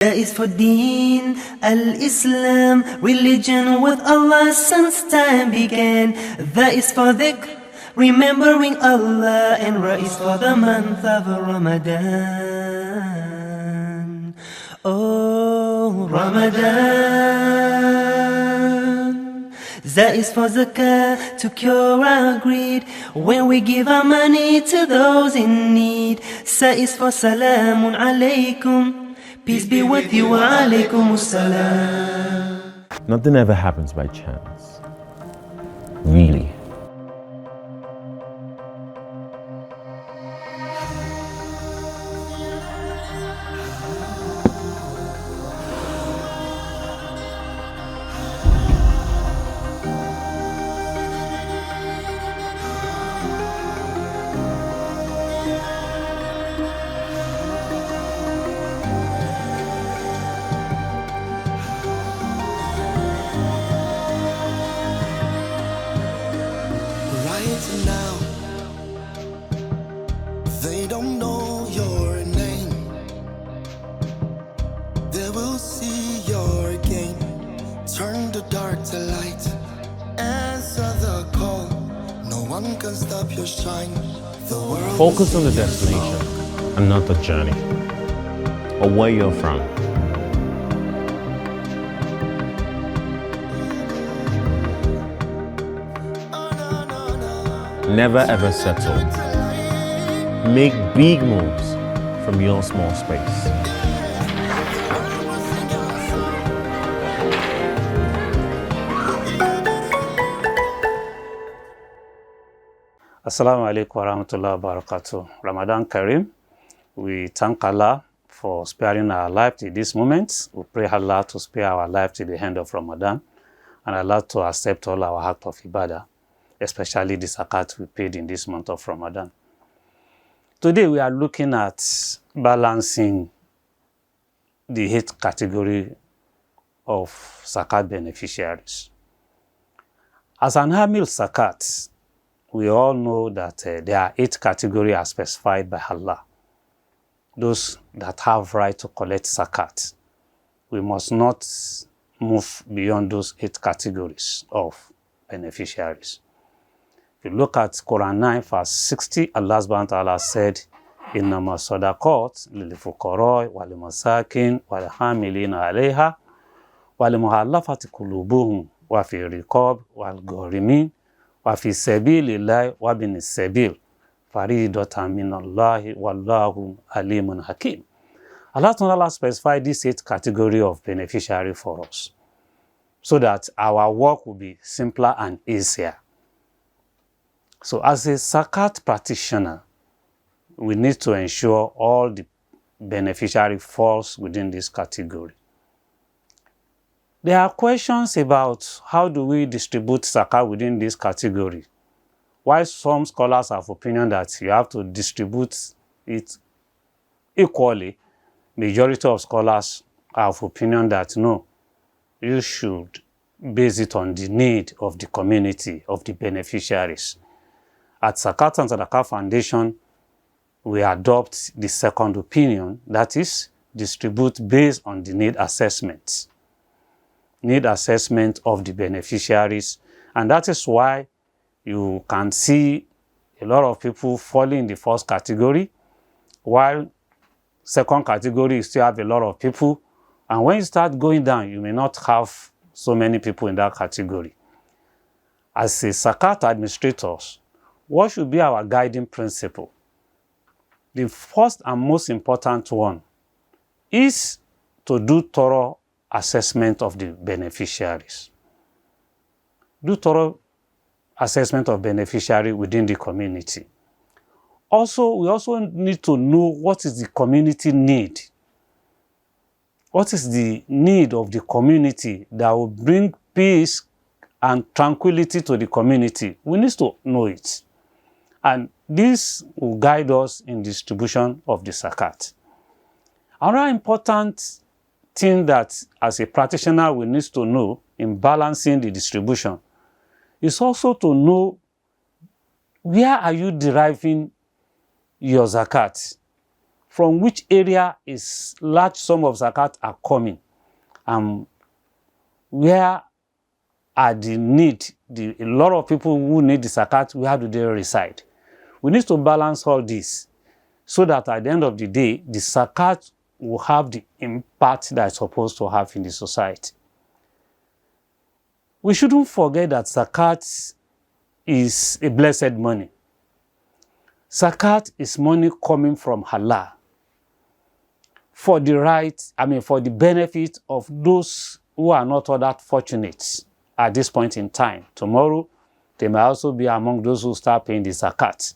That is for Deen al-Islam, religion with Allah since time began. That is for dhikr, remembering Allah, and Ra is for the month of Ramadan. Oh, Ramadan. That is for Zakat, to cure our greed, when we give our money to those in need. Sa is for Salamun Alaykum, peace be with you, wa alaykum assalam. Nothing ever happens by chance. Really. Now they don't know your name. They will see your game. Turn the dark to light. Answer the call. No one can stop your shine. The world Focus on the destination and not the journey or where you're from. Never ever settle. Make big moves from your small space. Assalamu alaikum wa rahmatullahi wa barakatuh. Ramadan Kareem. We thank Allah for sparing our life to this moment. We pray Allah to spare our life to the end of Ramadan, and Allah to accept all our acts of ibadah, especially the zakat we paid in this month of Ramadan. Today we are looking at balancing the 8th category of zakat beneficiaries. As an Hamil zakat, we all know that there are 8 categories as specified by Allah. Those that have right to collect zakat. We must not move beyond those 8 categories of beneficiaries. If you look at Quran 9 verse 60, Allah subhanahu wa ta'ala said, Innama sadaqat lil fuqara wal masakin wal hamilina alayha wal muhallafati qulubuhum wa fi riqab wal gharimin wa fi sabilillahi wa bin sabil faridatan minallahi wallahu alimun hakim. Allah subhanahu wa ta'ala specified this 8 category of beneficiary for us, so that our work will be simpler and easier. So as a zakat practitioner, we need to ensure all the beneficiary falls within this category. There are questions about how do we distribute zakat within this category. While some scholars have opinion that you have to distribute it equally, majority of scholars have opinion that no, you should base it on the need of the community, of the beneficiaries. At Zakat and Sadaqah Foundation, we adopt the second opinion, that is, distribute based on the need assessment of the beneficiaries. And that is why you can see a lot of people falling in the first category, while second category you still have a lot of people. And when you start going down, you may not have so many people in that category. As a Zakat administrators, what should be our guiding principle? The first and most important one is to do thorough assessment of the beneficiaries. Do thorough assessment of beneficiary within the community. Also, we also need to know what is the community need. What is the need of the community that will bring peace and tranquility to the community? We need to know it. And this will guide us in distribution of the zakat. Another important thing that as a practitioner we need to know in balancing the distribution is also to know where are you deriving your zakat. from which area is large sum of zakat are coming, and where are the need, a lot of people who need the zakat, where do they reside? We need to balance all this so that at the end of the day, the zakat will have the impact that it's supposed to have in the society. We shouldn't forget that zakat is a blessed money. Zakat is money coming from Allah for the benefit of those who are not all that fortunate at this point in time. Tomorrow, they may also be among those who start paying the zakat.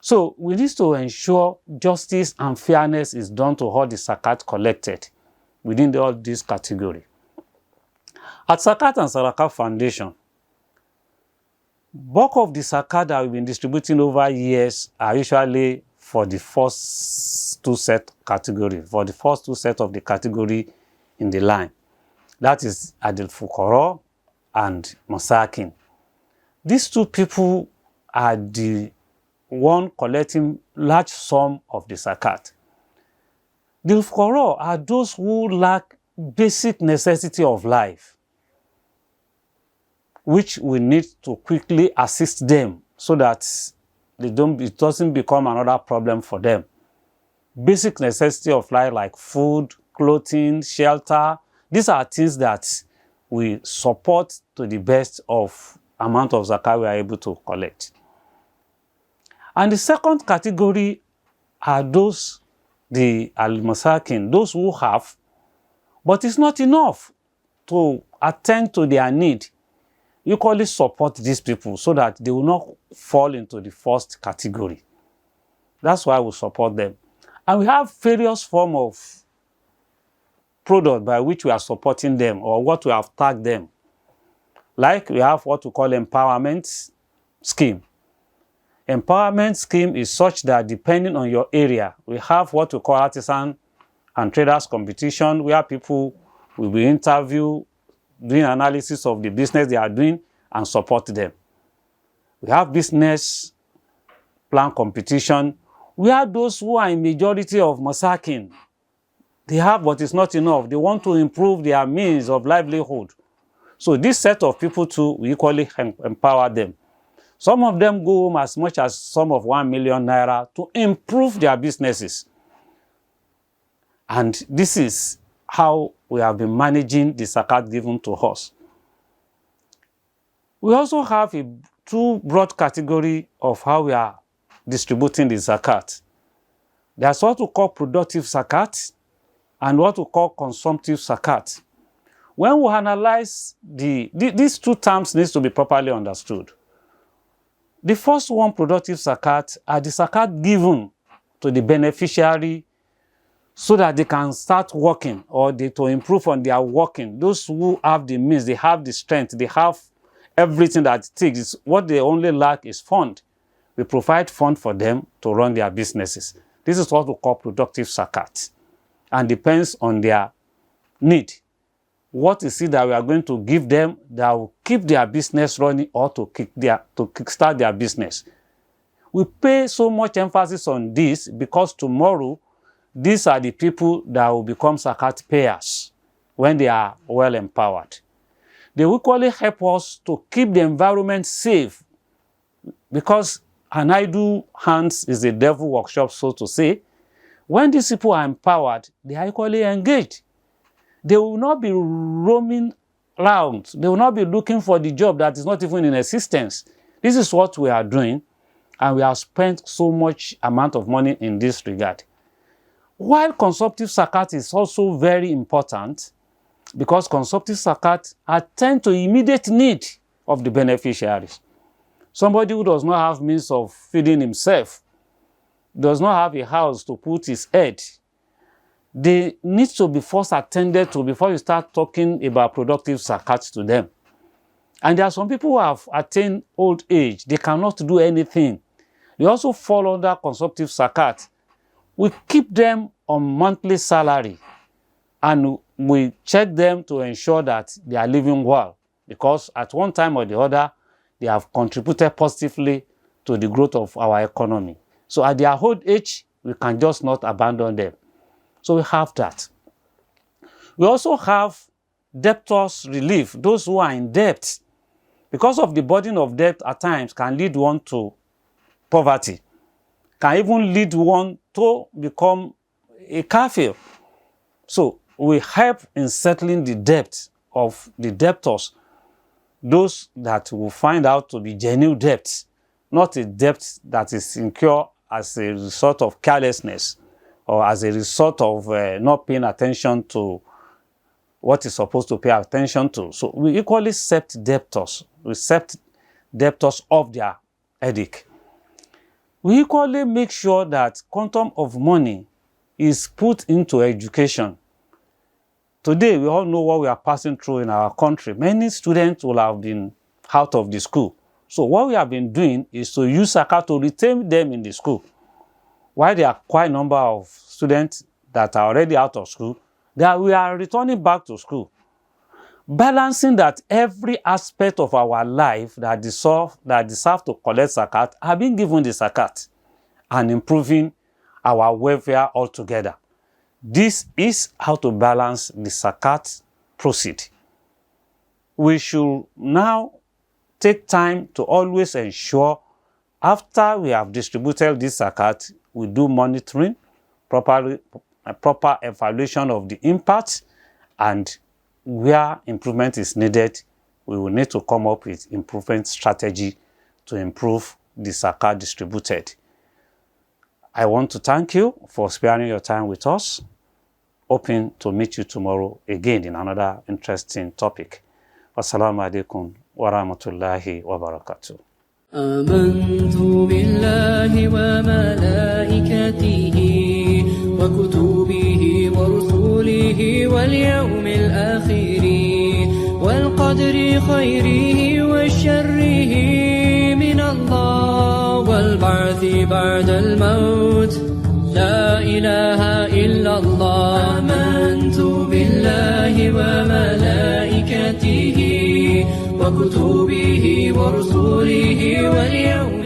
So we need to ensure justice and fairness is done to all the zakat collected within all these categories. At Zakat and Sadaqah Foundation, bulk of the zakat that we've been distributing over years are usually for the first two set of the category in the line. That is Adil Fukara and Masakin. These two people are the one collecting large sum of the zakat. The Fukara are those who lack basic necessity of life, which we need to quickly assist them so that it doesn't become another problem for them. Basic necessity of life like food, clothing, shelter, these are things that we support to the best of amount of zakat we are able to collect. And the second category are those, the al-masakin, those who have, but it's not enough to attend to their need. You equally support these people so that they will not fall into the first category. That's why we support them. And we have various forms of product by which we are supporting them or what we have tagged them. Like we have what we call empowerment scheme. Empowerment scheme is such that depending on your area, we have what we call artisan and traders competition, where people will be interviewed, doing analysis of the business they are doing and support them. We have business plan competition, where those who are in majority of masakin, they have but it's not enough. They want to improve their means of livelihood. So this set of people too, we equally empower them. Some of them go home as much as sum of 1 million naira to improve their businesses. And this is how we have been managing the zakat given to us. We also have two broad categories of how we are distributing the zakat. There's what we call productive zakat and what we call consumptive zakat. When we analyze these two terms needs to be properly understood. The first one, productive zakat, are the zakat given to the beneficiary so that they can start working or to improve on their working. Those who have the means, they have the strength, they have everything that it takes. What they only lack is fund. We provide fund for them to run their businesses. This is what we call productive zakat, and depends on their need. What is it that we are going to give them that will keep their business running or to kickstart their business? We pay so much emphasis on this because tomorrow, these are the people that will become zakat payers when they are well empowered. They will equally help us to keep the environment safe, because an idle hands is the devil workshop, so to say. When these people are empowered, they are equally engaged. They will not be roaming around. They will not be looking for the job that is not even in existence. This is what we are doing, and we have spent so much amount of money in this regard. While consumptive zakat is also very important, because consumptive zakat attend to immediate need of the beneficiaries. Somebody who does not have means of feeding himself, does not have a house to put his head, they need to be first attended to before you start talking about productive zakat to them. And there are some people who have attained old age. They cannot do anything. They also fall under consumptive zakat. We keep them on monthly salary, and we check them to ensure that they are living well, because at one time or the other, they have contributed positively to the growth of our economy. So at their old age, We can just not abandon them. So we have that. We also have debtors relief, those who are in debt. Because of the burden of debt at times can lead one to poverty, can even lead one to become a kafir. So we help in settling the debt of the debtors, those that will find out to be genuine debt, not a debt that is incurred as a result of carelessness or as a result of not paying attention to what is supposed to pay attention to. So we equally accept debtors. We accept debtors of their headache. We equally make sure that quantum of money is put into education. Today, we all know what we are passing through in our country. Many students will have been out of the school. So what we have been doing is to use Zakat to retain them in the school. While there are quite a number of students that are already out of school, that we are returning back to school. Balancing that every aspect of our life that deserve to collect Zakat are being given the Zakat and improving our welfare altogether. This is how to balance the Zakat proceed. We should now take time to always ensure after we have distributed this Zakat, we do monitoring, proper evaluation of the impact, and where improvement is needed, we will need to come up with improvement strategy to improve the Zakat distributed. I want to thank you for sparing your time with us. Hoping to meet you tomorrow again in another interesting topic. Wassalamu alaikum wa rahmatullahi wa barakatuh. آمنت بالله وملائكته وكتبه ورسله واليوم الآخر والقدر خيره وشره من الله والبعث بعد الموت لا إله إلا الله آمنت بالله وملائكته وكتبه ورسله واليوم